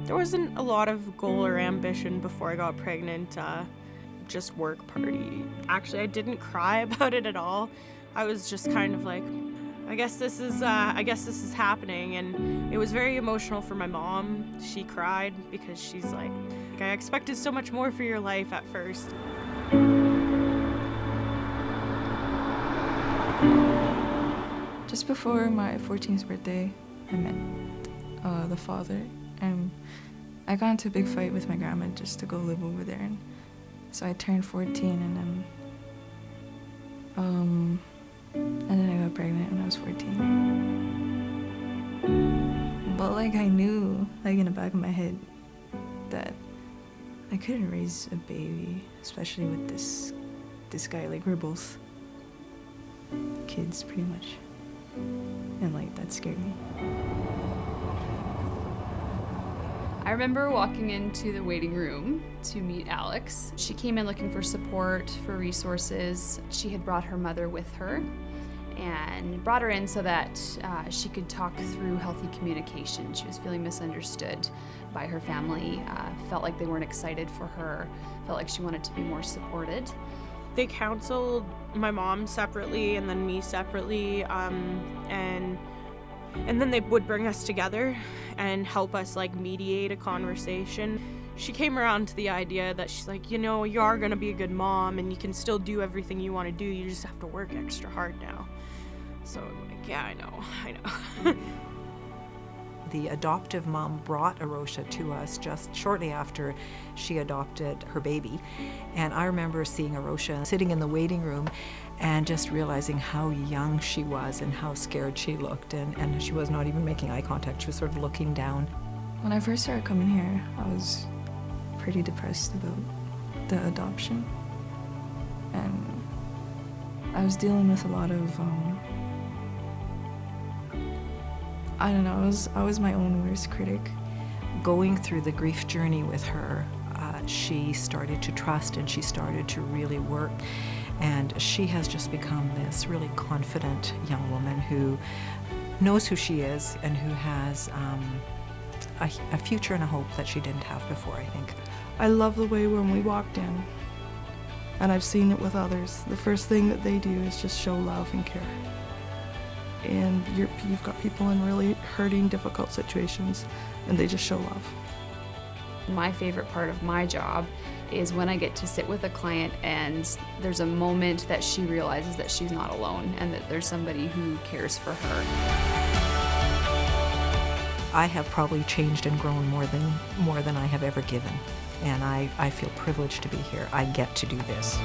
There wasn't a lot of goal or ambition before I got pregnant, just work party. Actually, I didn't cry about it at all. I was just kind of like, I guess this is happening, and it was very emotional for my mom. She cried because she's like, I expected so much more for your life at first. Just before my 14th birthday, I met the father, and I got into a big fight with my grandma just to go live over there. And so I turned 14, and then I got pregnant when I was 14. But like I knew, like in the back of my head, that I couldn't raise a baby, especially with this guy. Like we're both kids, pretty much, and like that scared me. I remember walking into the waiting room to meet Alex. She came in looking for support, for resources. She had brought her mother with her and brought her in so that she could talk through healthy communication. She was feeling misunderstood by her family, felt like they weren't excited for her, felt like she wanted to be more supported. They counseled my mom separately and then me separately, and then they would bring us together and help us like mediate a conversation. She came around to the idea that she's like, you are gonna be a good mom and you can still do everything you want to do, you just have to work extra hard now. So I'm like, yeah, I know. The adoptive mom brought Arosha to us just shortly after she adopted her baby. And I remember seeing Arosha sitting in the waiting room and just realizing how young she was and how scared she looked. And she was not even making eye contact. She was sort of looking down. When I first started coming here, I was pretty depressed about the adoption. And I was dealing with a lot of, I don't know, I was my own worst critic. Going through the grief journey with her, she started to trust and she started to really work. And she has just become this really confident young woman who knows who she is and who has a future and a hope that she didn't have before, I think. I love the way when we walked in, and I've seen it with others, the first thing that they do is just show love and care. And you've got people in really hurting, difficult situations, and they just show love. My favorite part of my job is when I get to sit with a client and there's a moment that she realizes that she's not alone and that there's somebody who cares for her. I have probably changed and grown more than I have ever given, and I feel privileged to be here. I get to do this.